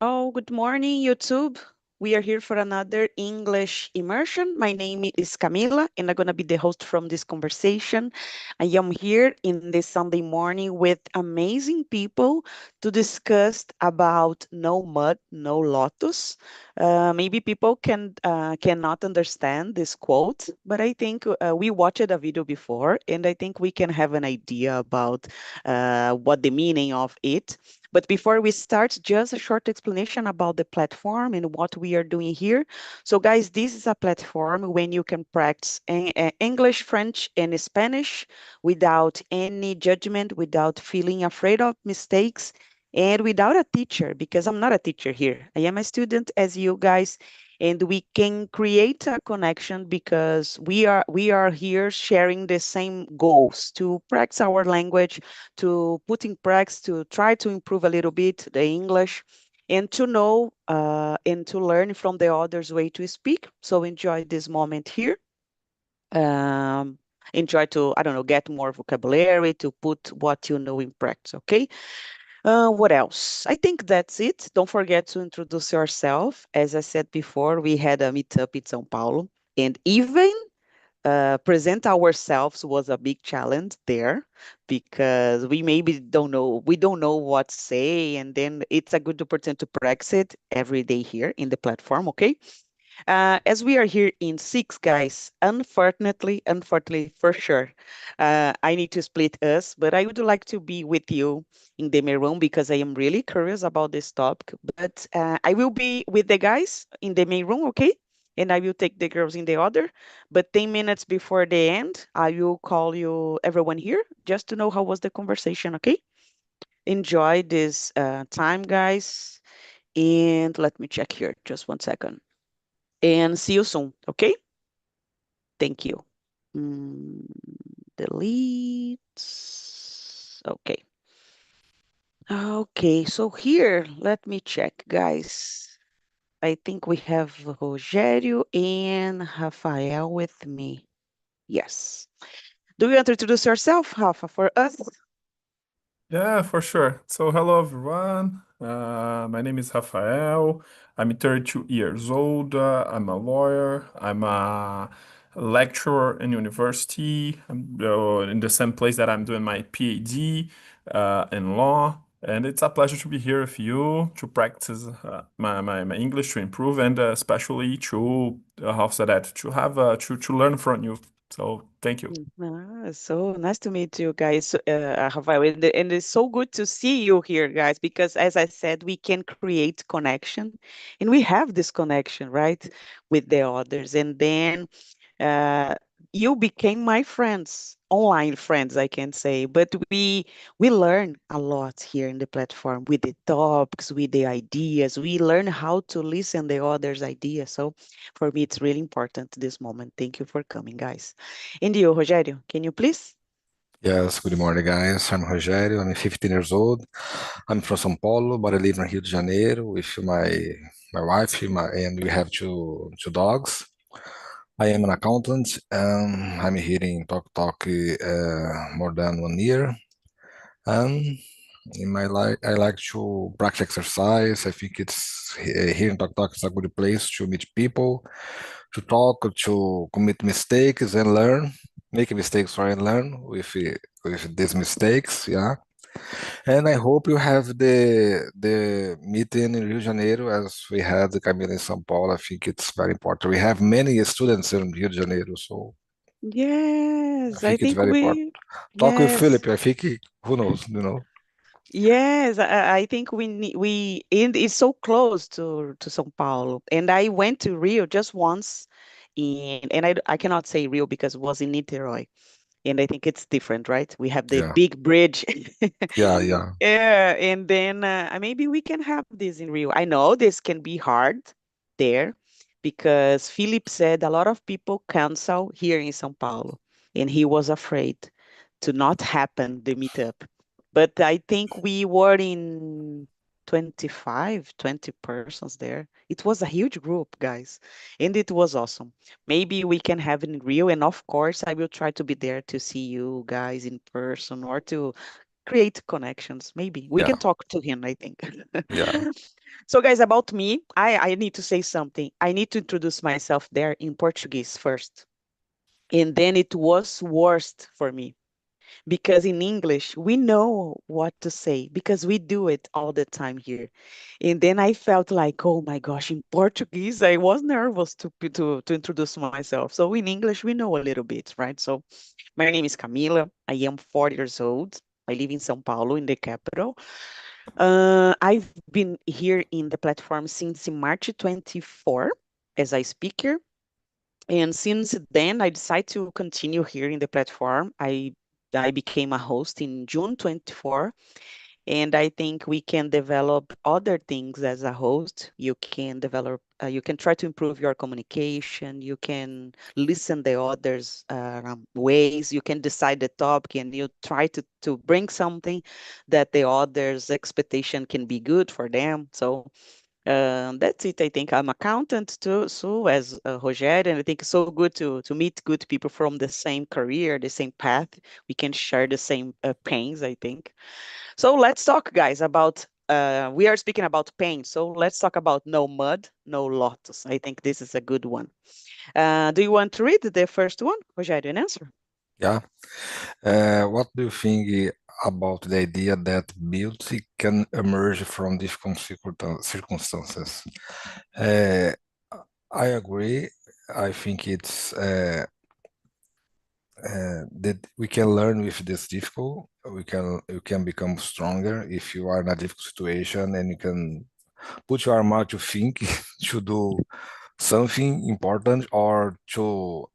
Oh, good morning, YouTube. We are here for another English immersion. My name is Camila, and I'm going to be the host from this conversation. I am here in this Sunday morning with amazing people to discuss about no mud, no lotus. Maybe people cannot understand this quote, but I think we watched a video before, and I think we can have an idea about what the meaning of it. But before we start, just a short explanation about the platform and what we are doing here. So guys, this is a platform when you can practice English, French, and Spanish without any judgment, without feeling afraid of mistakes, and without a teacher, because I'm not a teacher here. I am a student as you guys, and we can create a connection because we are here sharing the same goals to practice our language, to put in practice, to try to improve a little bit the English, and to know and to learn from the others' way to speak. So enjoy this moment here. Um, enjoy to, I don't know, get more vocabulary, to put what you know in practice, okay? What else? I think that's it. Don't forget to introduce yourself. As I said before, we had a meetup in São Paulo, and even present ourselves was a big challenge there because we maybe don't know what to say, and then it's a good opportunity to practice it every day here in the platform. Okay, as we are here in six guys, unfortunately for sure, I need to split us, but I would like to be with you in the main room because I am really curious about this topic. But I will be with the guys in the main room, okay? And I will take the girls in the other. But 10 minutes before the end, I will call you everyone here just to know how was the conversation, okay? Enjoy this time, guys. And let me check here, just 1 second. And see you soon, okay? Thank you. Mm, delete. Okay. Okay, so here, let me check, guys. I think we have Rogério and Rafael with me. Yes. Do you want to introduce yourself, Rafa, for us? Yeah, for sure. So, hello everyone. My name is Rafael. I'm 32 years old. I'm a lawyer. I'm a lecturer in university. I'm in the same place that I'm doing my PhD in law. And it's a pleasure to be here with you to practice my English to improve and especially to how to say that to have to learn from you. So, thank you. So nice to meet you guys, Rafael. And it's so good to see you here, guys, because as I said, we can create connection and we have this connection, right, with the others. And then uh, you became my friends, online friends, I can say. But we learn a lot here in the platform with the topics, with the ideas. We learn how to listen the others' ideas. So for me, it's really important this moment. Thank you for coming, guys. And you, Rogério, can you please? Yes, good morning, guys. I'm Rogério. I'm 15 years old. I'm from São Paulo, but I live in Rio de Janeiro with my wife, and we have two dogs. I am an accountant. I'm here in Talk more than 1 year. Um, in my life, I like to practice exercise. I think it's here in Talk is a good place to meet people, to talk, to commit mistakes and learn, make mistakes or and learn with these mistakes. Yeah, and I hope you have the meeting in Rio de Janeiro as we had the Camila in São Paulo. I think it's very important. We have many students in Rio de Janeiro, so I Yes, I think it's think very important. Talk with yes. Philip. I think who knows, Yes, I think we and it's so close to São Paulo. And I went to Rio just once, and I cannot say Rio because it was in Niterói, and I think it's different, right? We have the Yeah, big bridge. yeah. Yeah, and then maybe we can have this in Rio. I know this can be hard there because Philip said a lot of people cancel here in São Paulo, and he was afraid to not happen the meetup. But I think we were in 25, 20 persons there. It was a huge group, guys, and it was awesome. Maybe we can have it in Rio, and of course, I will try to be there to see you guys in person or to create connections. Maybe we Yeah, can talk to him, I think. yeah. So guys, about me, I need to say something. I need to introduce myself there in Portuguese first. And then it was worst for me because in English, we know what to say because we do it all the time here. And then I felt like, oh my gosh, in Portuguese, I was nervous to introduce myself. So in English, we know a little bit, right? So my name is Camila. I am 40 years old. I live in São Paulo, in the capital. I've been here in the platform since March 24 as a speaker. And since then, I decided to continue here in the platform. I became a host in June 24, and I think we can develop other things as a host. You can develop, you can try to improve your communication. You can listen the others' ways. You can decide the topic, and you try to bring something that the others' expectation can be good for them. So that's it. I think I'm accountant too, so as Rogério, and I think it's so good to meet good people from the same career, the same path. We can share the same pains, I think. So let's talk, guys, about we are speaking about pain. So let's talk about no mud, no lotus. I think this is a good one. Do you want to read the first one, Rogério, and answer? Yeah. What do you think about the idea that beauty can emerge from difficult circumstances? Uh, I agree. I think it's that we can learn with this difficult. You can become stronger if you are in a difficult situation, and you can put your mind to think to do something important or to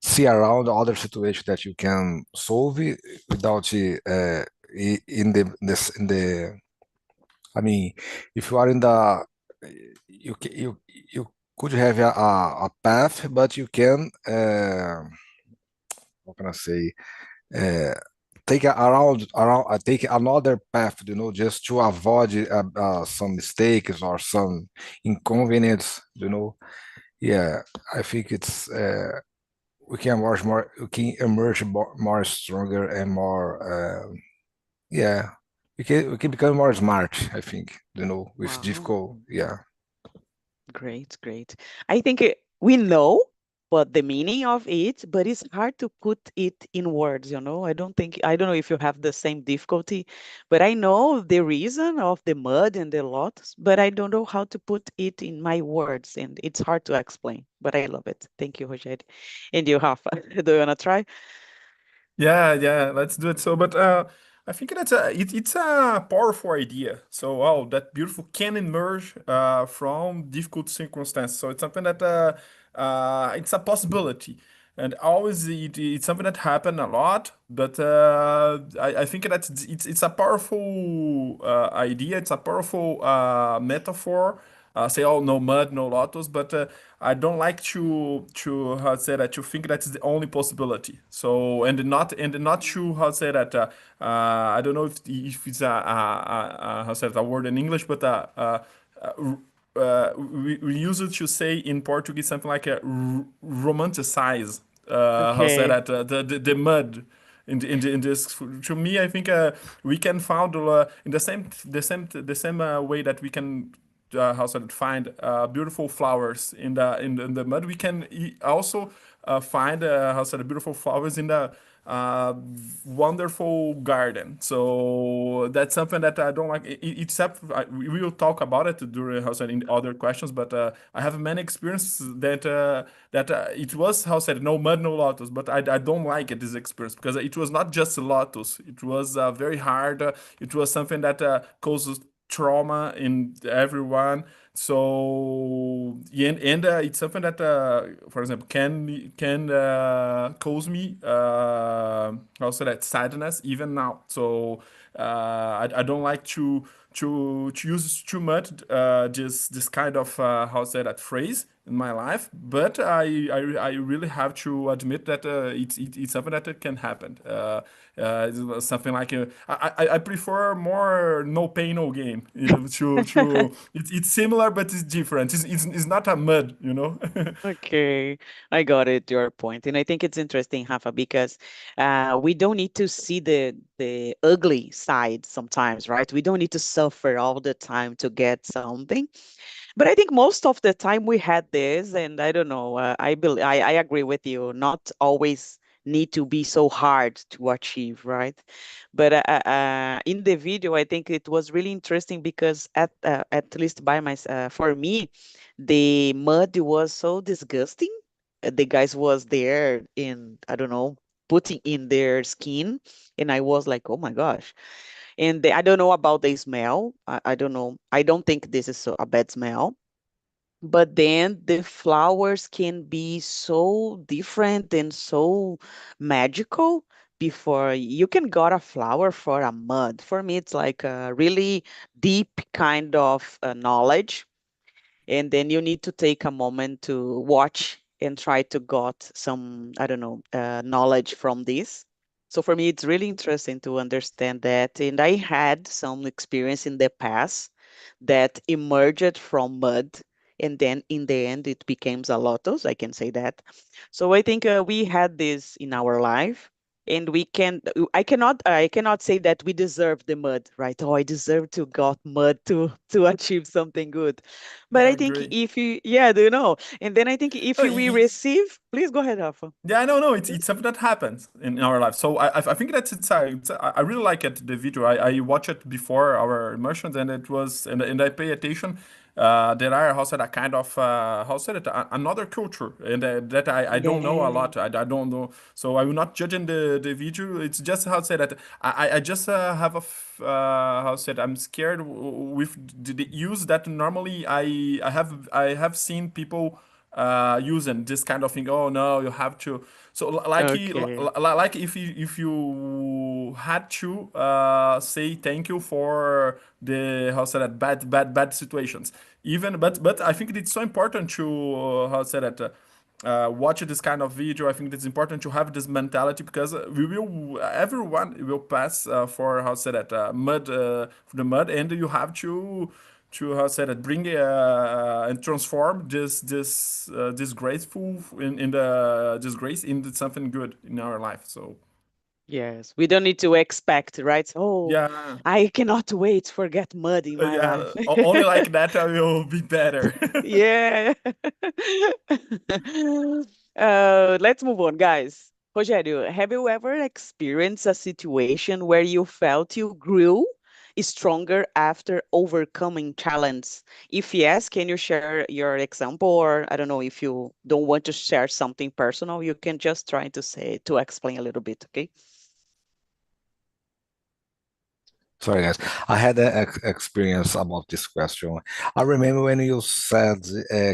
see around other situations that you can solve it without in the I mean, if you are in the you could have a path, but you can how can I say uh, take take another path, just to avoid some mistakes or some inconvenience, Yeah, I think it's we can emerge more stronger and more yeah, we can become more smart, I think, with Wow. difficult, yeah. Great, great. I think we know what the meaning of it, but it's hard to put it in words, you know. I don't know if you have the same difficulty, but I know the reason of the mud and the lotus, but I don't know how to put it in my words, and it's hard to explain, but I love it. Thank you, Rogério. And you, Rafa, do you wanna try? Yeah, let's do it. So, but I think it's a powerful idea. So, oh, that beautiful can emerge from difficult circumstances. So it's something that it's a possibility, and always it's something that happened a lot. But I think that it's a powerful idea. It's a powerful metaphor. Say, oh, no mud, no lotus, but I don't like to how to say that, to think that's the only possibility. So and not to how to say that I don't know if it's how to say that, a word in English, but we use it to say in Portuguese something like a romanticize how to say Okay. that the mud in this. To me, I think we can found in the same way that we can how to find beautiful flowers in the mud. We can also find how to beautiful flowers in the uh, wonderful garden. So that's something that I don't like. Except we will talk about it during how to in other questions. But I have many experiences that it was how to no mud, no lotus. But I don't like it, this experience, because it was not just a lotus. It was very hard. It was something that causes trauma in everyone. So and it's something that, for example, can cause me also that sadness even now. So I don't like to use too much this kind of how to say that phrase. in my life, but I really have to admit that it's something that can happen. It's something like I prefer more no pain no gain. To it's similar but it's different. It's not a mud, you know. Okay, I got it, your point. And I think it's interesting, Rafa, because we don't need to see the ugly side sometimes, right? We don't need to suffer all the time to get something. But I think most of the time we had this, and I don't know, I agree with you, not always need to be so hard to achieve, right? But in the video, I think it was really interesting because at least for me, the mud was so disgusting. The guys was there in, I don't know, putting in their skin, and I was like, oh my gosh. And I don't know about the smell. I don't know. I don't think this is a bad smell, but then the flowers can be so different and so magical. Before you can got a flower for a mud, for me it's like a really deep kind of knowledge, and then you need to take a moment to watch and try to got some, I don't know, knowledge from this. So for me it's really interesting to understand that, and I had some experience in the past that emerged from mud, and then in the end it becomes a lotus, I can say that. So I think we had this in our life, and we can I cannot say that we deserve the mud, right? Oh, I deserve to got mud to achieve something good. But I I think agree. if you, yeah, do you know? And then I think if No, we receive, please go ahead, Alpha. yeah, no, no, it's Yes. something that happens in our life. So I think that's I really like it, the video. I watched it before our immersions, and it was and I pay attention. There are also that kind of how said it another culture, and that I don't know a Yeah. lot. I don't know, so I will not judge in the video. It's just how say that I just have how said I'm scared with the use that normally I have seen people using this kind of thing. Oh no, you have to. So Okay. like if you had to say thank you for the how say that bad situations. Even but I think it's so important to how say that. Watch this kind of video. I think it's important to have this mentality because we will everyone will pass for how say that mud for the mud, and you have to how say that bring and transform this graceful in the disgrace into something good in our life. So Yes, we don't need to expect, right? Oh, yeah, I cannot wait to get mud in my life. only like that I will be better. Yeah. Let's move on, guys. Rogério, have you ever experienced a situation where you felt you grew stronger after overcoming challenge? If yes, can you share your example? Or I don't know, if you don't want to share something personal, you can just try to say to explain a little bit, okay? Sorry, guys. I had an experience about this question. I remember when you said,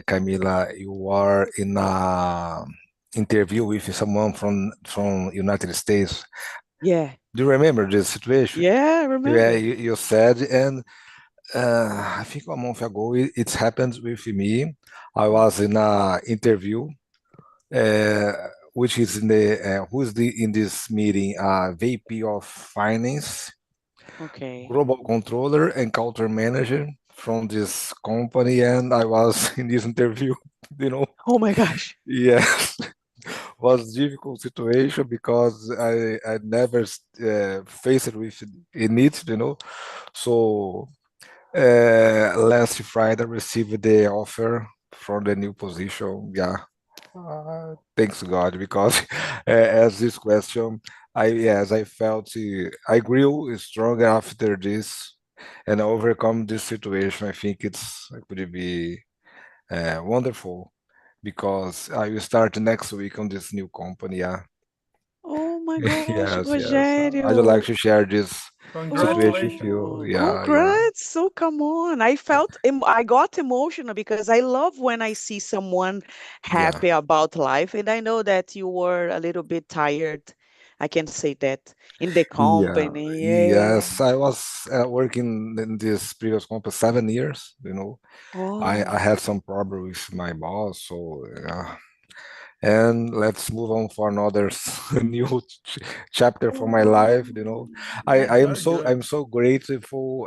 Camila, you are in a interview with someone from United States. Yeah. Do you remember this situation? Yeah, I Yeah, remember. you said, and I think a month ago it happened with me. I was in a interview, uh, which is in the who's the in this meeting, VP of Finance, Okay. global controller, and culture manager from this company, and I was in this interview. You know, Oh my gosh. yeah, was difficult situation because I never faced it with in it. You know, so. Last Friday, I received the offer for the new position. Yeah, thanks God, because as this question, I felt I grew stronger after this and overcome this situation. I think it could be wonderful because I will start next week on this new company. Yeah, Oh my gosh, yes, yes. I would like Rogério. to share this situation with you. Oh, Yeah, yeah, congrats. So come on. I got emotional because I love when I see someone yeah. happy about life. And I know that you were a little bit tired I can say that, in the Yeah, company. Yeah. yes, I was working in this previous company 7 years, you know. I Oh, had some problem with my boss, so and let's move on for another new chapter for my life, you know. I am Very so good. I'm so grateful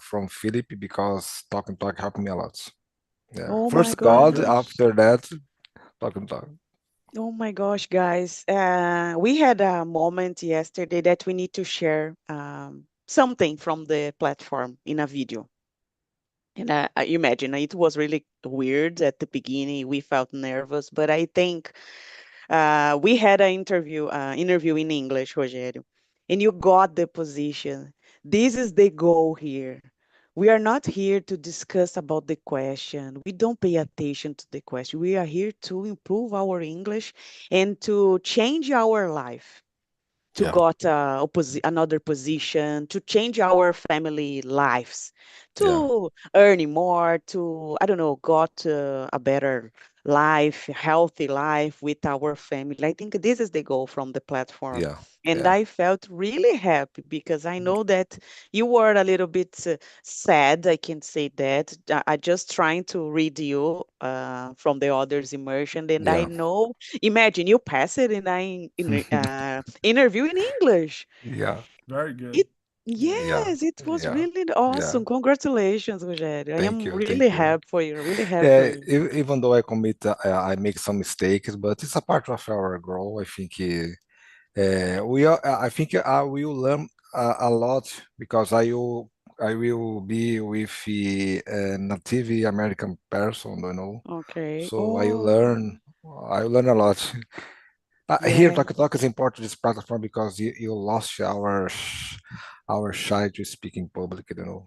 from Philip because Talk and Talk helped me a lot. Yeah. oh my First Very God, good. gosh. after that, Talk and Talk. Oh my gosh, guys. We had a moment yesterday that we need to share something from the platform in a video. And I imagine it was really weird at the beginning. We felt nervous, but I think we had an interview in English, Rogério, and you got the position. This is the goal here. We are not here to discuss about the question. We don't pay attention to the question. We are here to improve our English and to change our life, to Yeah, got another position, to change our family lives, yeah, to earning more, to, I don't know, got a better life, healthy life with our family. I think this is the goal from the platform. yeah, And yeah, I felt really happy because I know that you were a little bit sad. I can say that. I just trying to read you from the others immersion, and I yeah, know. Imagine you pass it, and interview in English. yeah, Very good. It Yeah. yeah, Yes, it was yeah, really yeah. awesome. Congratulations, Rogério. I Thank am you, really thank you. happy for you. Really happy for Yeah, you. even though I commit, I make some mistakes, but it's a part of our growth. I think we are. I think I will learn a lot because I will be with a native American person, you know. Okay. So Oh, I learn a lot. Here, yeah. Talk Talk is important this platform because you lost our shy to speak in public, you know.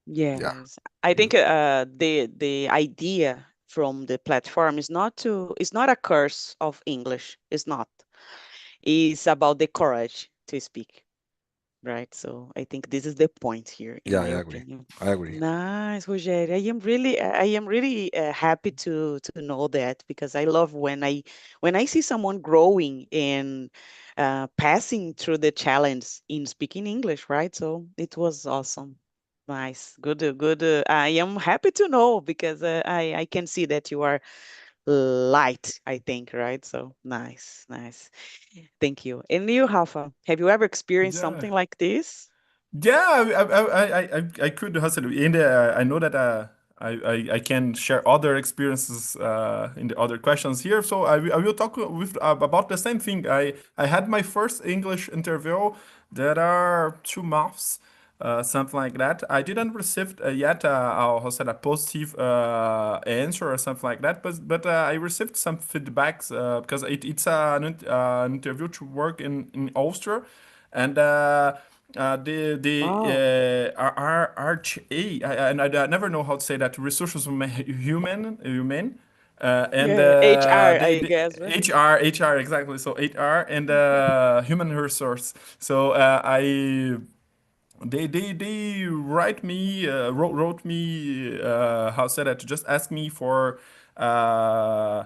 Yeah, Yes. I you, think the idea from the platform is not a curse of English. It's not. It's about the courage to speak. Right? So I think this is the point here, in yeah, my I agree. opinion. I agree. Nice, Rogério. I am really happy to know that because I love when I see someone growing and passing through the challenge in speaking English, right? So it was awesome. Nice, good, good. I am happy to know because I can see that you are light, I think, right? So nice, nice. Thank you. And you, Rafa, have you ever experienced Yeah. something like this? Yeah, I could hustle, and I know that I can share other experiences in the other questions here. So I will talk with about the same thing. I had my first English interview. That are 2 months, something like that. I didn't receive yet how said a positive answer or something like that, but I received some feedbacks because it's an interview to work in Austria, and Wow. and I never know how to say that resources human and Yeah, HR, I the guess, right? HR exactly, so HR and human resource. So I they wrote me how said that to just ask me for uh,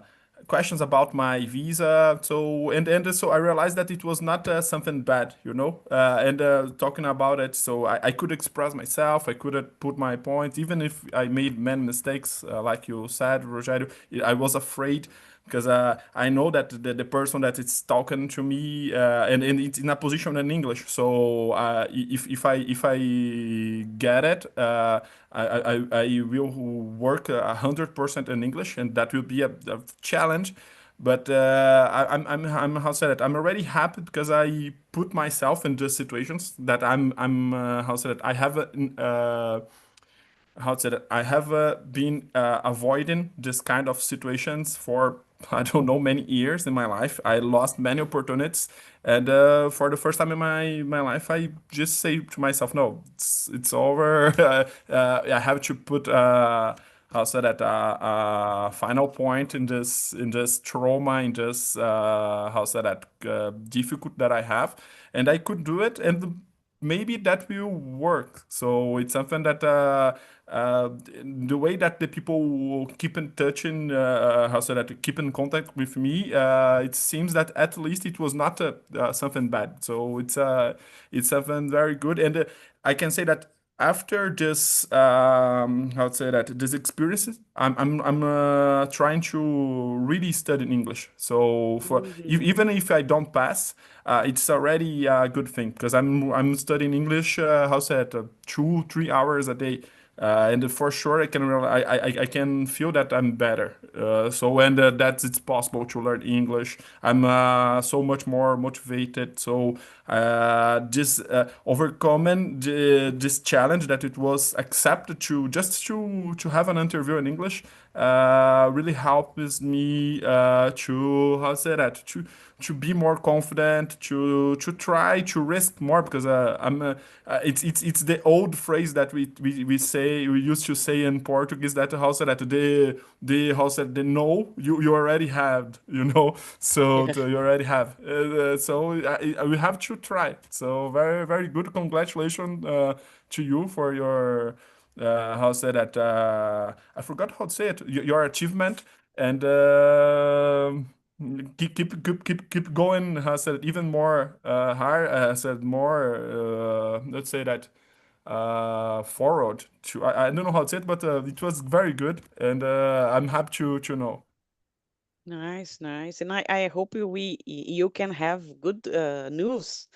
questions about my visa. So and so I realized that it was not something bad, you know, and talking about it, so I could express myself, I could put my point, even if I made many mistakes, like you said, Rogério. I was afraid because I know that the person that is talking to me and it's in a position in English. So if I get it, I will work 100% in English, and that will be a challenge. But I'm how said it. I'm already happy because I put myself in those situations that I'm how said it. I have how to say that I have been avoiding this kind of situations for I don't know many years in my life. I lost many opportunities, and for the first time in my life, I just say to myself, "No, it's over. I have to put how to say that final point in this trauma, in this how to say that difficult that I have, and I could do it and." maybe that will work. So it's something that the way that the people will keep in touch and how say that keep in contact with me, it seems that at least it was not something bad. So it's something very good, and I can say that after this how to say that this experiences I'm trying to really study English, so for even if I don't pass, it's already a good thing because I'm studying English how to say it 2-3 hours a day, and for sure I can feel that I'm better. So and that it's possible to learn English. I'm so much more motivated. So this overcoming this challenge that it was accepted to just to have an interview in English really helps me to how to say that to be more confident, to try to risk more because it's the old phrase that we used to say in Portuguese that how say that the how said the no you already have, you know, so you already have so we have to try. So very very good, congratulations to you for your how say that I forgot how to say it, your achievement, and keep going. How said even more higher. Said more. Let's say that forward to. I don't know how to say it, but it was very good, and I'm happy to know. Nice, nice. And I hope you can have good news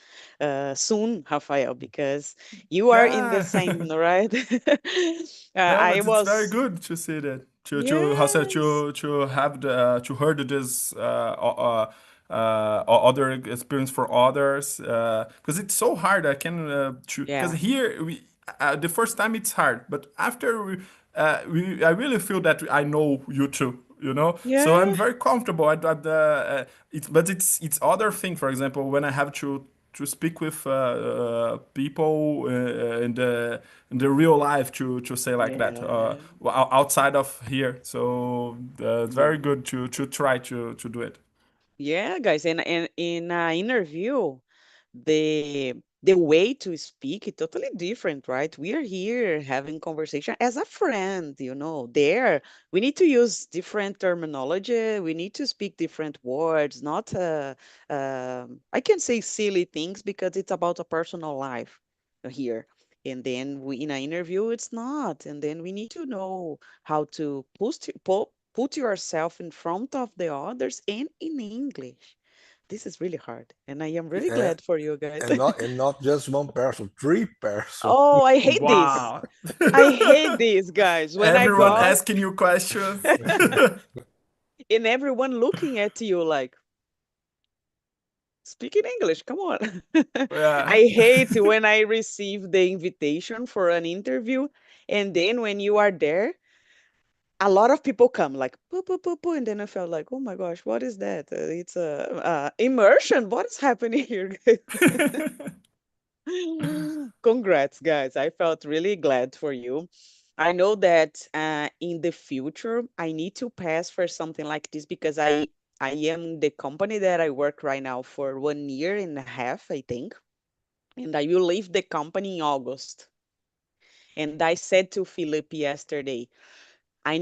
soon, Rafael, because you are in the Yeah. same, right? Yeah, I but it's very was, good to see that to how say yes, to have the to heard this other experience for others because it's so hard. I can because yeah, here we the first time it's hard, but after we I really feel that I know you too. You know, so I'm yeah, very comfortable at the it's but it's other thing. For example, when I have to speak with people in the real life to say like that yeah. outside of here. So it's very No. good to try to do it. Yeah, guys, and in an interview, the the way to speak is totally different, right? We are here having conversation as a friend, you know. There, we need to use different terminology. We need to speak different words, not I can say silly things because it's about a personal life here. And then we in an interview, it's not. And then we need to know how to put yourself in front of the others and in English. This is really hard, and I am really and, glad for you guys. and not just one person, three person. Oh, I hate this. Wow. I hate this, guys. When I Everyone talk asking you questions. and everyone looking at you like, speak in English, come on. Yeah. I hate when I receive the invitation for an interview, and then when you are there, a lot of people come like poo poo poo poo, and then I felt like, oh my gosh, what is that? It's a immersion. What is happening here? Congrats, guys. I felt really glad for you. I know that in the future, I need to pass for something like this because I am the company that I work right now for 1 year and a half, I think, and I will leave the company in August. And I said to Philip yesterday, I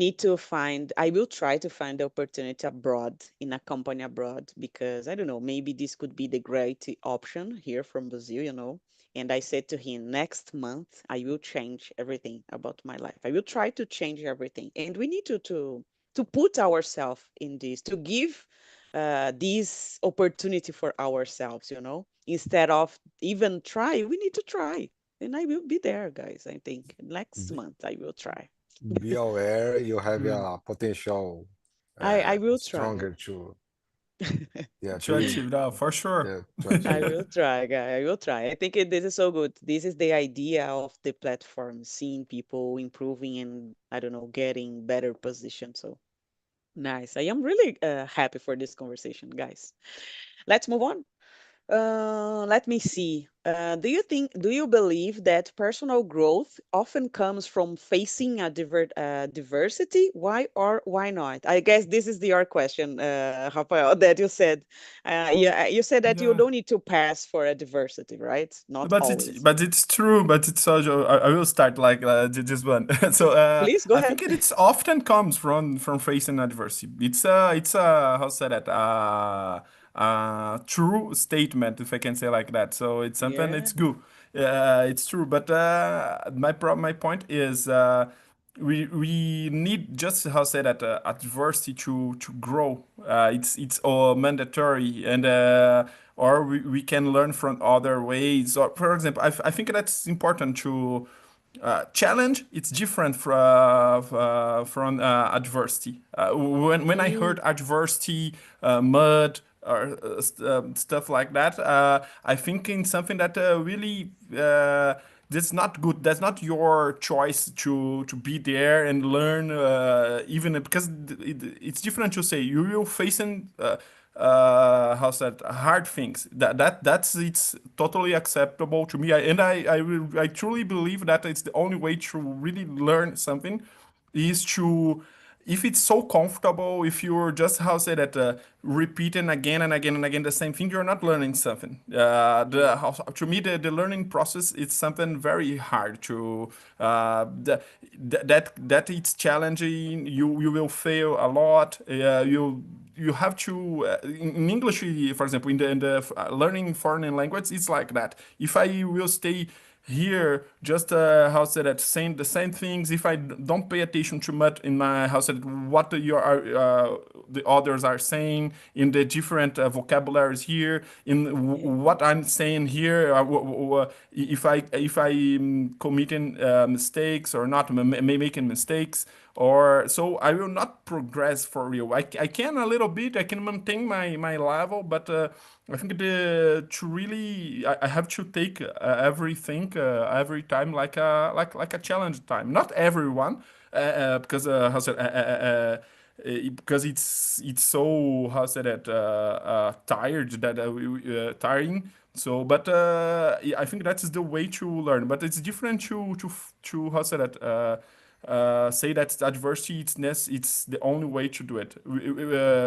will try to find the opportunity abroad in a company abroad because I don't know, maybe this could be the great option here from Brazil, you know. And I said to him, next month, I will change everything about my life. I will try to change everything. And we need to put ourselves in this, to give this opportunity for ourselves, you know, instead of even try, we need to try. And I will be there, guys. I think next Be, month I will try. be aware you have Mm. a potential I will try. stronger to yeah To to achieve that for sure. yeah to I achieve. will try, guy. I will try. I think this is so good. This is the idea of the platform, seeing people improving and I don't know, getting better position. So nice. I am really happy for this conversation, guys. Let's move on. Let me see. Do you believe that personal growth often comes from facing a diversity? Why or why not? I guess this is your question, Rafael, that you said. You said that you Yeah. don't need to pass for a diversity, right? Not always. But it's true. But it's also I will start like this one. So Please go I ahead. think it's often comes from facing adversity. It's how say that true statement, if I can say like that. So it's something Yeah. it's good. It's true. But my point is we need just how say that adversity to grow. It's mandatory and or we can learn from other ways. Or for example, I think that's important to challenge. It's different from adversity. When I heard adversity, mud or stuff like that, I think in something that really that's not good. That's not your choice to be there and learn. Even because it's different to say you will facing. How's that hard things that's it's totally acceptable to me. I truly believe that it's the only way to really learn something is to if it's so comfortable, if you're just how say that repeating again and again and again the same thing, you're not learning something. To me the learning process is something very hard to that it's challenging. You will fail a lot. You have to in English, for example, in the learning foreign language, it's like that. If I will stay here just how said that saying the same things, if I don't pay attention too much in my how said what the others are saying in the different vocabularies here in Yeah. what I'm saying here, if I committing mistakes or not making mistakes, or so I will not progress for real. I can a little bit, I can maintain my level, but I think to really I have to take everything every time like a challenge time. Not everyone because how said because it's so how said it tired that tiring. So, but I think that is the way to learn. But it's different to how said it say that adversity it's the only way to do it.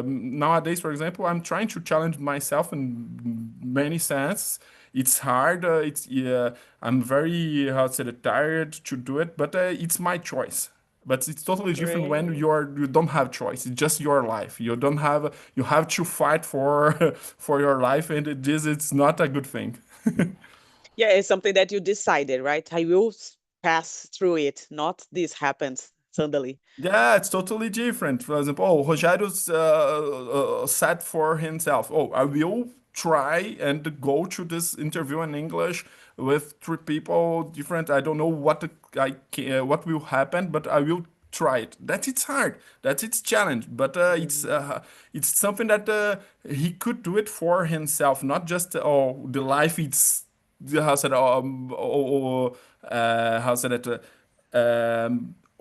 Nowadays, for example, I'm trying to challenge myself in many sense. It's hard. I'm very how to say it, tired to do it, but it's my choice. But it's totally different when Great. you don't have choice. It's just your life. You have to fight for for your life, and it's not a good thing. Yeah, it's something that you decided, right? I will pass through it, not this happens suddenly. Yeah, it's totally different. For example, oh, Rogério's said for himself, oh, I will try and go to this interview in English with three people different. I don't know what will happen, but I will try it. That it's hard. That's its challenge, but it's something that he could do it for himself, not just oh the life. It's how said how said it.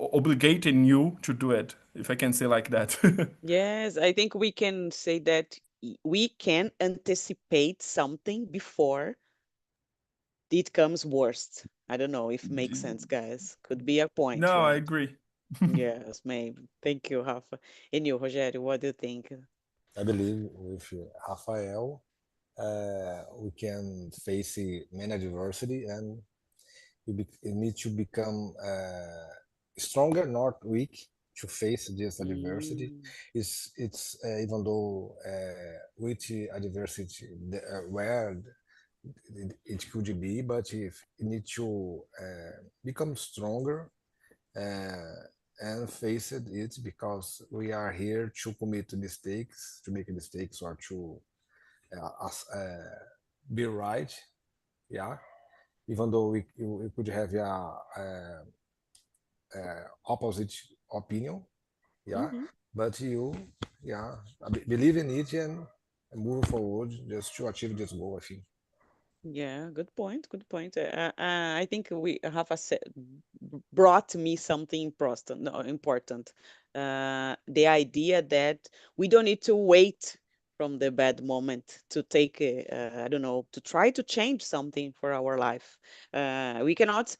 Obligating you to do it, if I can say like that. Yes, I think we can say that we can anticipate something before it comes worst. I don't know if makes sense, guys. Could be a point, No, I right? agree. Yes, maybe. Thank you, Rafa. And you, Rogério, what do you think? I believe with Rafael, we can face many adversity and we need to become stronger, not weak, to face this adversity. Mm, It's even though which adversity where it could be, but if you need to become stronger uh, and face it because we are here to commit mistakes, to make mistakes, or to be right. Yeah, even though we could have opposite opinion. Yeah, mhm. but you, yeah, believe in it and move forward just to achieve this goal. I think. Yeah, good point. Good point. I think we have brought me something important. No, important. The idea that we don't need to wait from the bad moment to take, I don't know, to try to change something for our life. We cannot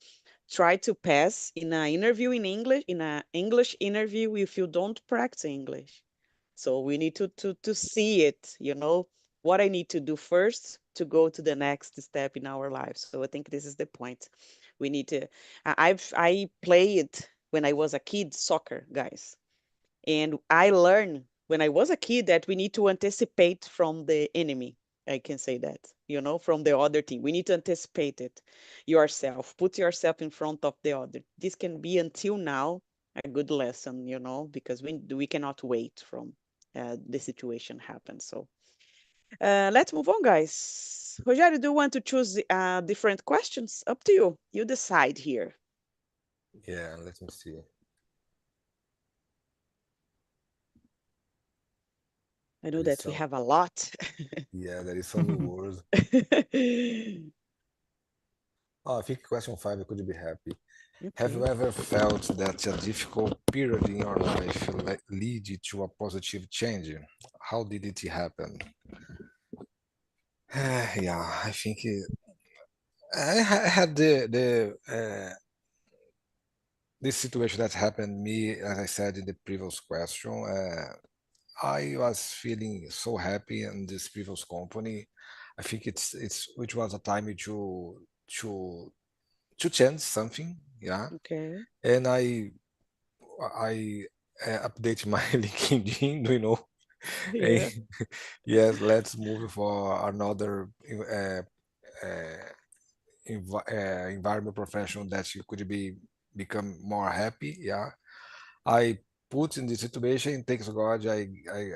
try to pass in an interview in English, in an English interview, if you don't practice English. So we need to see it, you know, what I need to do first to go to the next step in our lives. So I think this is the point. We need to. I played when I was a kid soccer, guys, and I learned when I was a kid that we need to anticipate from the enemy. I can say that, you know, from the other team. We need to anticipate it yourself, put yourself in front of the other. This can be until now a good lesson, you know, because we cannot wait from the situation happens. So let's move on, guys. Rogério, do you want to choose different questions? Up to you. You decide here. Yeah, let me see. I know There is that we some, have a lot. yeah, there is some new words. Oh, I think question 5, I could be happy. Have you Okay. ever felt that a difficult period in your life lead you to a positive change? How did it happen? Yeah, I think I had this situation that happened to me, as I said in the previous question. I was feeling so happy in this previous company. I think it was a time to to change something, yeah. Okay. And I update my LinkedIn, you know. And Yeah. yes, let's move for another uh, environment professional that you could become more happy, yeah. I put in this situation, thanks God, I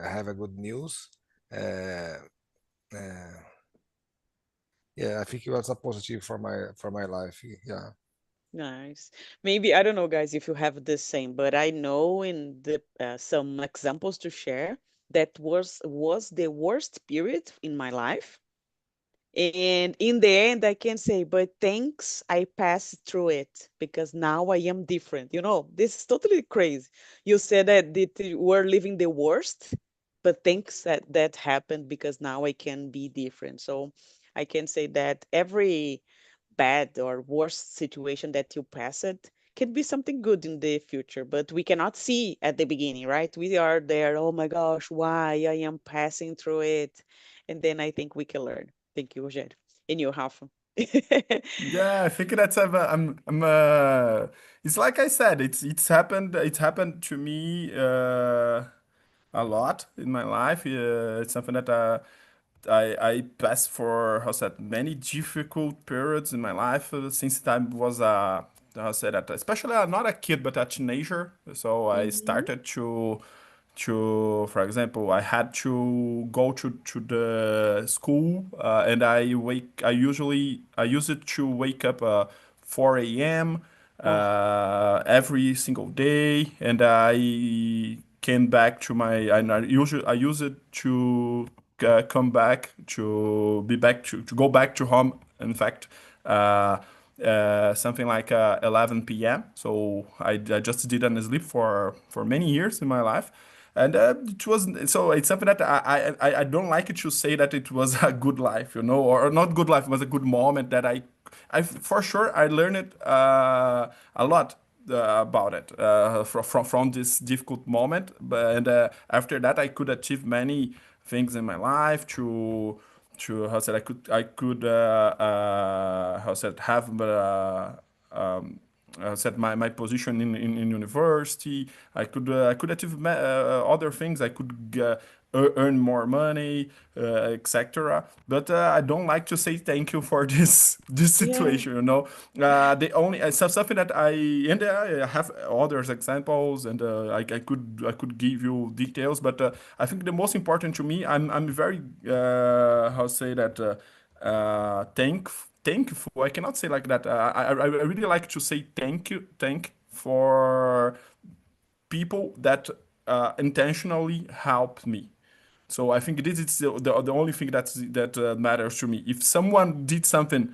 have a good news. Uh, uh, yeah, I think it was a positive for my life. Yeah. Nice. Maybe I don't know, guys, if you have the same, but I know in the some examples to share that was the worst period in my life. And in the end, I can say, but thanks, I passed through it because now I am different. You know, this is totally crazy. You said that you were living the worst, but thanks that that happened because now I can be different. So I can say that every bad or worst situation that you pass it can be something good in the future, but we cannot see at the beginning, right? We are there, oh my gosh, why I am passing through it. And then I think we can learn. Thank you, Rogério. And you, Rafa. Yeah, I think that's it's like I said, it's happened to me a lot in my life. It's something that I passed for how said many difficult periods in my life since I was how said that, especially not a kid but a teenager. So I Mhm. started to for example, I had to go to the school, and I use it to wake up 4 a.m. Oh, Every single day, and I came back to my and I use it to come back to be back to go back to home, in fact, uh, something like 11 p.m. So I just didn't sleep for many years in my life, and it wasn't. So it's something that I don't like it to say that it was a good life, you know, or not good life, it was a good moment that I for sure I learned it a lot about it from this difficult moment. But and after that, I could achieve many things in my life to how said I could how said have set my position in university. I could achieve other things. I could earn more money, etc. But I don't like to say thank you for this yeah, situation. You know, the only something that I have others examples, and I could give you details. But I think the most important to me, I'm very how say that. Thankful. I cannot say like that. I really like to say thank for people that intentionally helped me. So I think this is the only thing that matters to me. If someone did something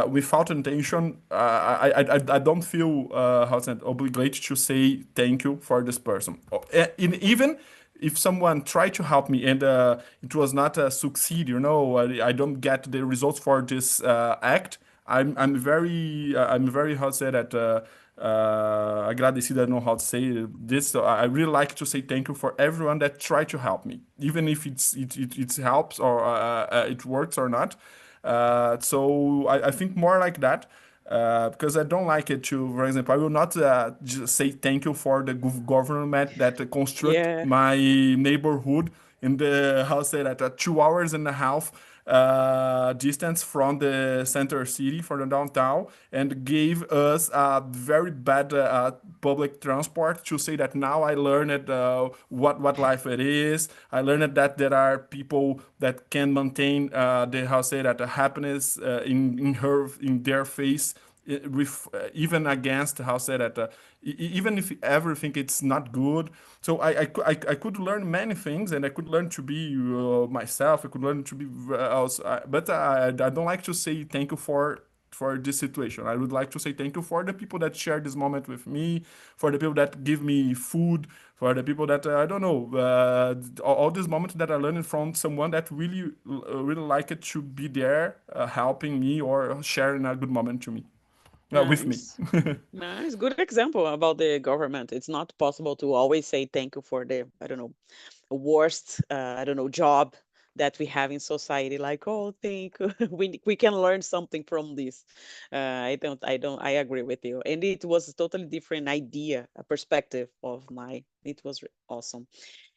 without intention, I don't feel how to say, obligated to say thank you for this person. Even if someone tried to help me and it was not a succeed, I don't get the results for this act, I'm very how to say that agradecido. I don't know how to say this. So I really like to say thank you for everyone that tried to help me, even if it helps or it works or not. So I think more like that. Because I don't like it to, for example, I will not just say thank you for the government that construct Yeah. my neighborhood in the, how say that, 2 hours and a half distance from the center city for the downtown, and gave us a very bad public transport, to say that now I learned what life it is. I learned that there are people that can maintain the, how say that, the happiness in their face, even against, how say that, even if everything it's not good. So I could learn many things, and I could learn to be myself. I could learn to be but I don't like to say thank you for this situation. I would like to say thank you for the people that share this moment with me, for the people that give me food, for the people that I don't know, all these moments that I learned from someone that really like it to be there, helping me or sharing a good moment to me, with me. Nice. Nice. Good example about the government. It's not possible to always say thank you for the, I don't know, worst, I don't know, job that we have in society. Like, oh, thank you. We can learn something from this. I agree with you. And it was a totally different idea, a perspective of mine. It was awesome.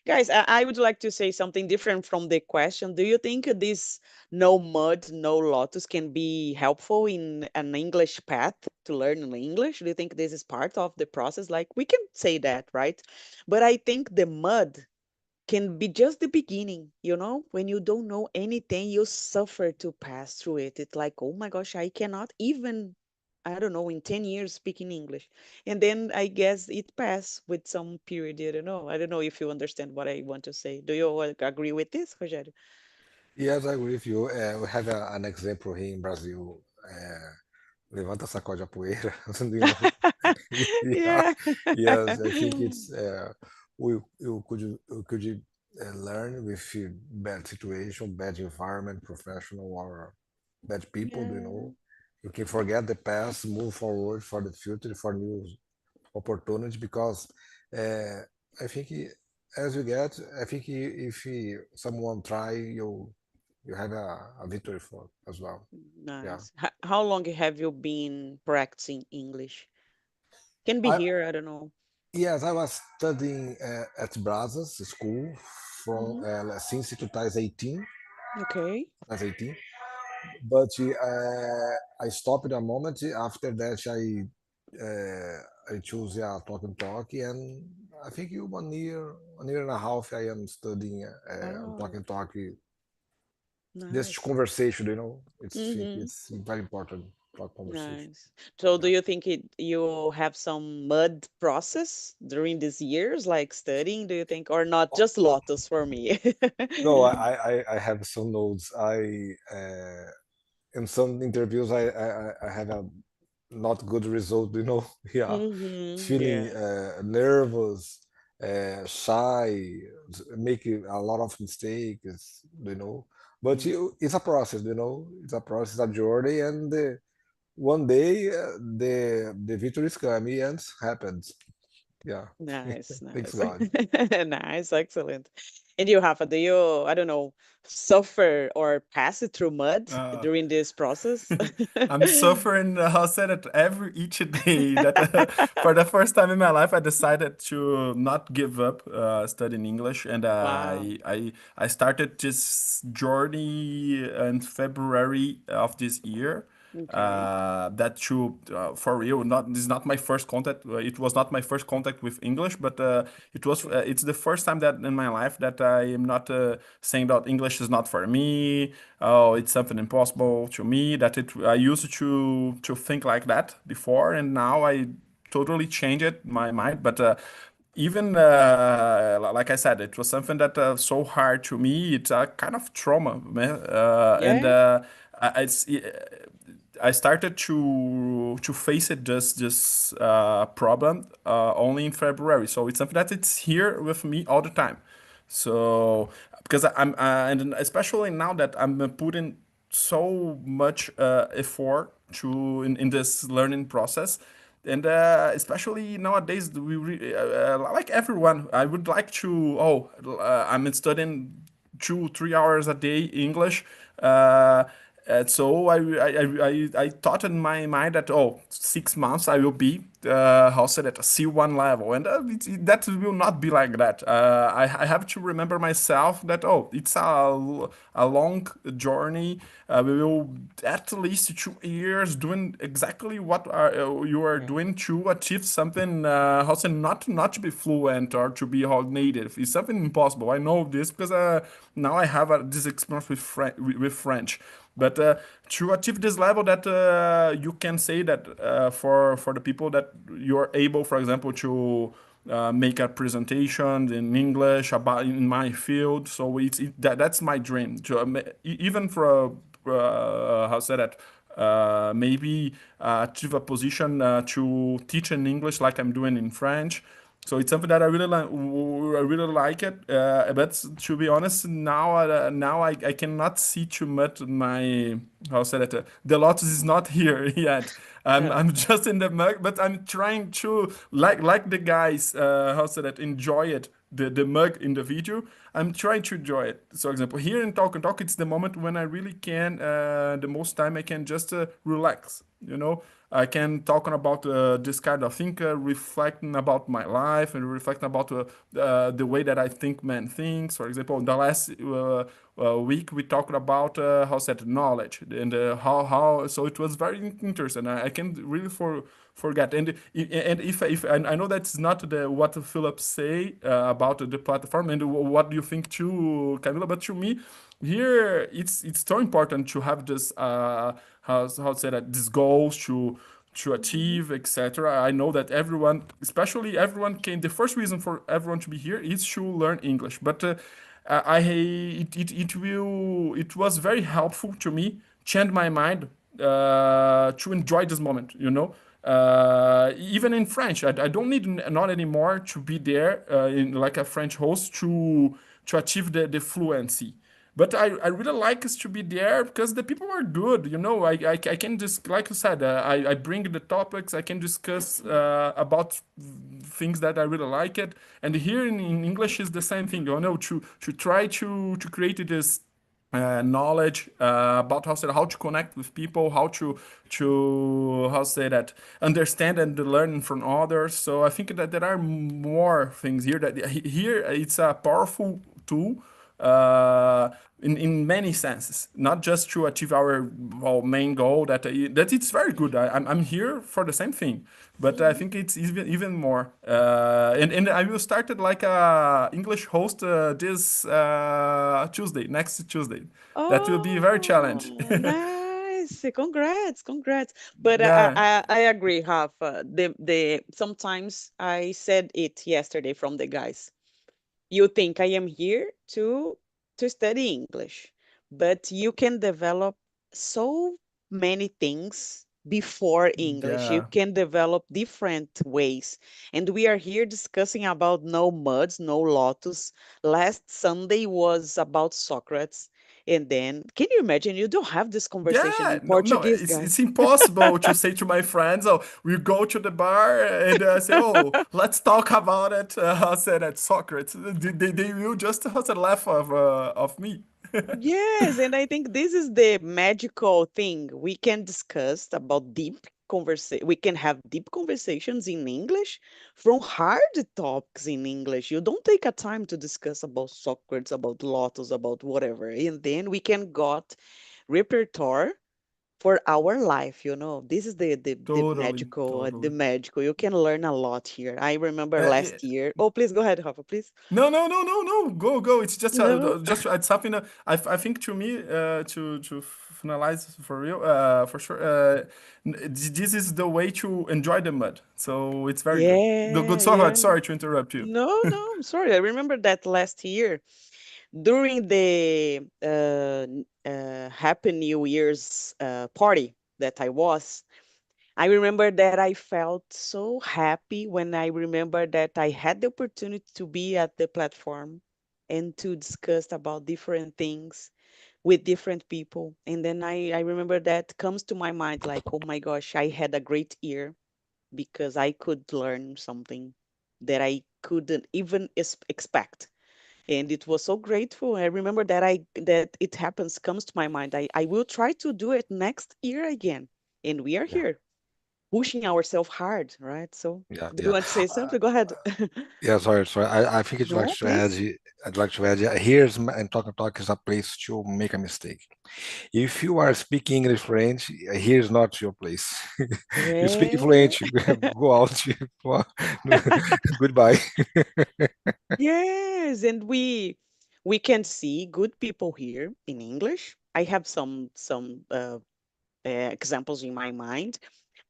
Guys, I would like to say something different from the question. Do you think this no mud, no lotus can be helpful in an English path to learn English? Do you think this is part of the process? Like, we can say that, right? But I think the mud can be just the beginning, when you don't know anything, you suffer to pass through it. It's like, oh my gosh, I cannot even, I don't know, in 10 years speaking English. And then I guess it pass with some period. I don't know if you understand what I want to say. Do you agree with this, Rogério? Yes, I agree with you. We have an example here in Brazil. Levanta, sacode a poeira. You know, yeah, Yeah. yes, I think it's we you could learn with bad situation, bad environment, professional or bad people. Yeah. You can forget the past, move forward for the future, for new opportunity. Because uh, I think as you get, I think if someone try, you have a victory for as well. Yeah. Nice. How long have you been practicing English? Can be I here, I don't know. Yes, I was studying at Brazos school from Hmm. since 2018, Okay. 2018. But I stopped a moment. After that, I choose talk and talk, and I think 1 year and a half, I am studying talk Oh, and talk. This nice. conversation, it's think Mm-hmm. it's very important talk conversation. Nice. So do Yeah. you think you have some mud process during these years, like studying, do you think, or not just Lotus for me? No, I have some notes. In some interviews I have a not good result. Yeah, Mm-hmm. feeling Yeah. nervous, shy, making a lot of mistakes. But Mm. it's a process. It's a process, a journey, and one day the victory is coming and happens. Yeah. Nice, Thanks nice. God. Nice, excellent. And you, Rafa, do you, I don't know, suffer or pass it through mud Uh, during this process? I'm suffering, how said it, every each day that for the first time in my life I decided to not give up studying English, and Wow. I started this journey in February of this year. Okay. That should for real, not this is not my first contact. It was not my first contact with English, but Okay. it's the first time that in my life that I am not saying that English is not for me. Oh, it's something impossible to me. That it I used to think like that before, and now I totally changed my mind. But even like I said, it was something that so hard to me. It's a kind of trauma, man. And Yeah. I started to face it this problem only in February. So it's something that it's here with me all the time. So because and especially now that I'm putting so much effort in this learning process, and especially nowadays like everyone, I would like to. I'm studying 2 3 hours a day English. And so I thought in my mind that 6 months I will be how said it, C1 level, and that will not be like that. I have to remember myself that it's a long journey. We will at least 2 years doing exactly what you are doing to achieve something. How say not to be fluent or to be all native. It's something impossible. I know this because now I have this experience with French. But to achieve this level that you can say that for the people that you're able, for example, to make a presentation in English about in my field. So that's my dream. Even for how say that maybe achieve a position to teach in English like I'm doing in French. So it's something that I really like. I really like it. But to be honest, now I cannot see too much my how say that the lotus is not here yet. I'm just in the mug, but I'm trying to like the guys how say that enjoy it. The mug in the video, I'm trying to enjoy it. So, example, here in Talk and Talk, it's the moment when I really can, the most time I can just relax, you know. I can talk about this kind of thing, reflecting about my life and reflecting about the way that I think man thinks. For example, in the last week we talked about how said knowledge and how so it was very interesting. I can really forget and if I know that's not what Philip say about the platform and what do you think too, Camila, but to me here it's so important to have this how to say that these goals to achieve, etc. I know that everyone, especially everyone, can. The first reason for everyone to be here is to learn English. But it was very helpful to me, change my mind to enjoy this moment. You know, even in French, I don't need not anymore to be there in like a French host to achieve the fluency. But I really like us to be there because the people are good. You know, I can just, like you said, I bring the topics, I can discuss about things that I really like it. And here in English is the same thing, you know, to try to create this knowledge about how to connect with people, how to how say that understand and learn from others. So I think that there are more things here that here it's a powerful tool uh, in many senses, not just to achieve our main goal that it's very good. I'm here for the same thing, but I think it's even more. And I will start it like a English host this Tuesday, next Tuesday. That will be very challenge. Oh, nice. Congrats. But Yeah, I agree, Rafa. The sometimes I said it yesterday from the guys. You think I am here to study English, but you can develop so many things before English. You yeah. can develop different ways. And we are here discussing about no muds, no lotus. Last Sunday was about Socrates. And then, can you imagine? You don't have this conversation Yeah, in no, Portuguese, it's guys. impossible to say to my friends, oh, we go to the bar and say, oh, let's talk about it. I said at Socrates. They will just laugh of me. Yes, and I think this is the magical thing. We can discuss about we can have deep conversations in English from hard topics in English. You don't take a time to discuss about Socrates, about Lotus, about whatever. And then we can got repertoire for our life, you know. This is the Totally, magical, the totally. magical. You can learn a lot here. I remember Uh, last year. Oh, please go ahead, Rafa, please. No, no, no, no, no. Go, go. It's No. just to add something. I think to me, to finalize for real, for sure. This is the way to enjoy the mud. So it's very good. Good. Yeah, Sorry, yeah. sorry to interrupt you. No, no, I'm sorry. I remember that last year during the Happy New Year's party that I was. I remember that I felt so happy when I remember that I had the opportunity to be at the platform and to discuss about different things with different people. And then I remember that comes to my mind like, oh my gosh, I had a great year because I could learn something that I couldn't even expect. And it was so grateful. I remember that that it happens, comes to my mind. I will try to do it next year again. And we are Yeah, here pushing ourselves hard, right? So yeah, do you yeah. want to say something? Go ahead. Yeah, sorry. I think No, please. I'd like to add, yeah, here's and talk is a place to make a mistake. If you are speaking English fluent, here's not your place. You speak Yeah. fluent, go out. Goodbye. Yes, and we can see good people here in English. I have some examples in my mind,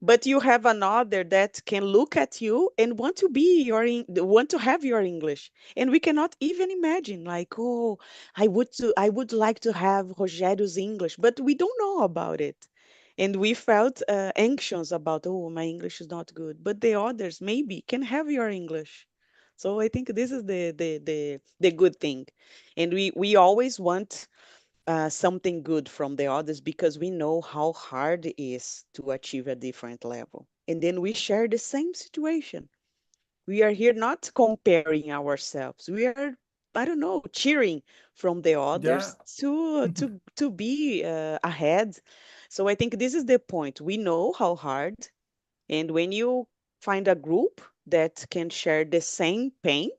but you have another that can look at you and want to be want to have your English, and we cannot even imagine like, oh, I would like to have Rogério's English, but we don't know about it, and we felt anxious about, oh, my English is not good, but the others maybe can have your English. So I think this is the good thing, and we always want something good from the others because we know how hard it is to achieve a different level. And then we share the same situation. We are here not comparing ourselves. We are, I don't know, cheering from the Yeah. others to be ahead. So I think this is the point. We know how hard, and when you find a group that can share the same pain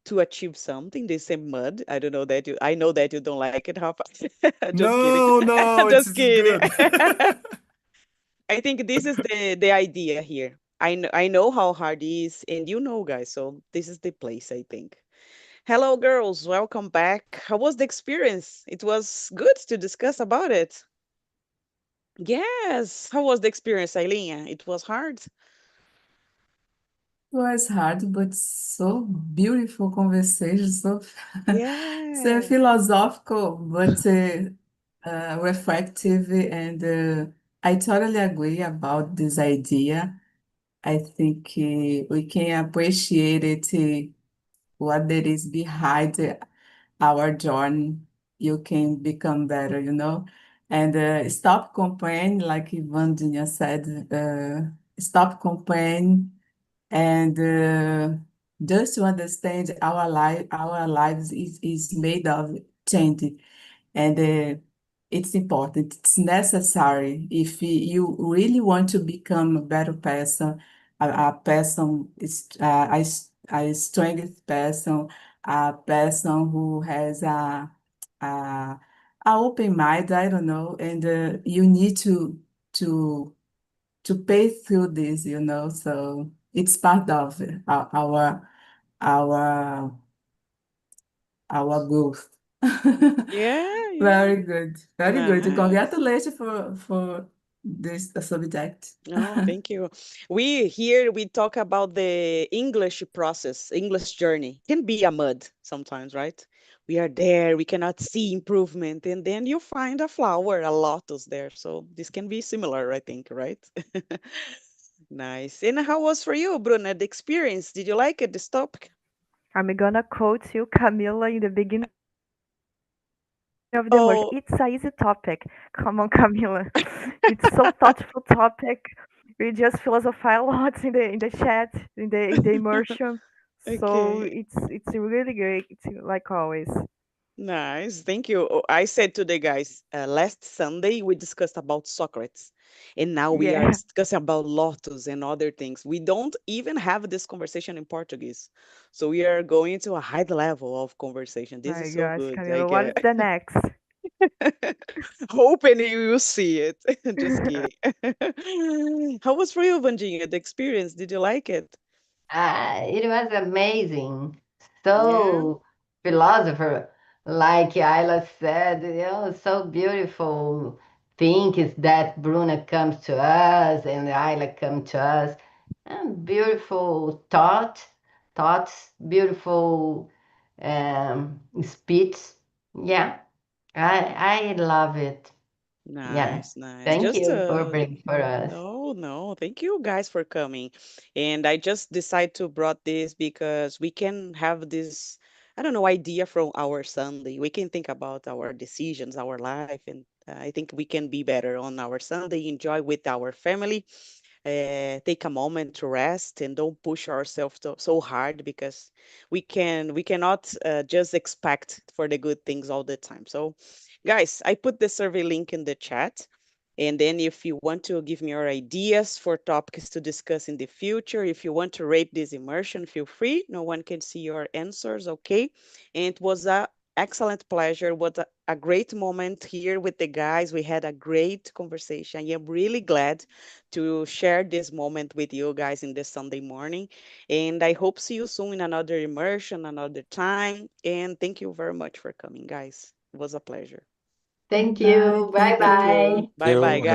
to achieve something, the same mud. I don't know that you. I know that you don't like it, Rafa. Just kidding. No, no, Just it's kidding. good. I think this is the idea here. I know how hard it is, and you know, guys. So this is the place. I think. Hello, girls. Welcome back. How was the experience? It was good to discuss about it. Yes. How was the experience, Eileen? It was hard. Was hard, but so beautiful conversation, so so Yeah. philosophical, but reflective, and I totally agree about this idea. I think we can appreciate it, what there is behind our journey. You can become better, and stop complaining, like Vandinha said, stop complaining and just to understand our lives is made of change, and it's important, it's necessary if you really want to become a better person, a person is a strongest person, a person who has a, a open mind, I don't know, and you need to to pay through this, so it's part of our our growth. Yeah. Yeah. Very good, very good. Nice. Congratulations for this subject. Oh, thank you. We here we talk about the English process, English journey. Can be a mud sometimes, right? We are there, we cannot see improvement, and then you find a flower, a lotus there. So this can be similar, I think, right? Nice. And how was for you, Bruna, the experience? Did you like it, this topic? I'm gonna quote you, Camilla, in the beginning of the immersion. Oh, It's a easy topic. Come on, Camilla. It's so thoughtful topic. We just philosophize a lot in the chat, in the immersion. So okay. it's really great, like always. Nice, thank you. Oh, I said to the guys, last Sunday we discussed about Socrates, and now we are Yeah. discussing about Lotus and other things. We don't even have this conversation in Portuguese, so we are going to a high level of conversation. This is My so gosh, good. I Camilla, what is get the next? hoping you will see it. Just kidding. How was for you, Vandinha? The experience? Did you like it? It was amazing. Yeah. So philosopher, like Ayla said, so beautiful things that Bruna comes to us and Ayla come to us. And beautiful thoughts, beautiful speech. Yeah, I love it. Yeah. Nice, nice. Thank Just you for bringing for us. no, no. Thank you guys for coming. And I just decided to brought this because we can have this I don't know, idea from our Sunday. We can think about our decisions, our life, and I think we can be better on our Sunday, enjoy with our family, take a moment to rest and don't push ourselves so hard because we cannot just expect for the good things all the time. So guys, I put the survey link in the chat, and then if you want to give me your ideas for topics to discuss in the future, if you want to rate this immersion, feel free. No one can see your answers, okay? And it was a excellent pleasure. What a great moment here with the guys. We had a great conversation. I am really glad to share this moment with you guys in this Sunday morning. And I hope see you soon in another immersion, another time. And thank you very much for coming, guys. It was a pleasure. Thank Bye. you. Bye Thank you. bye. Bye bye, You guys.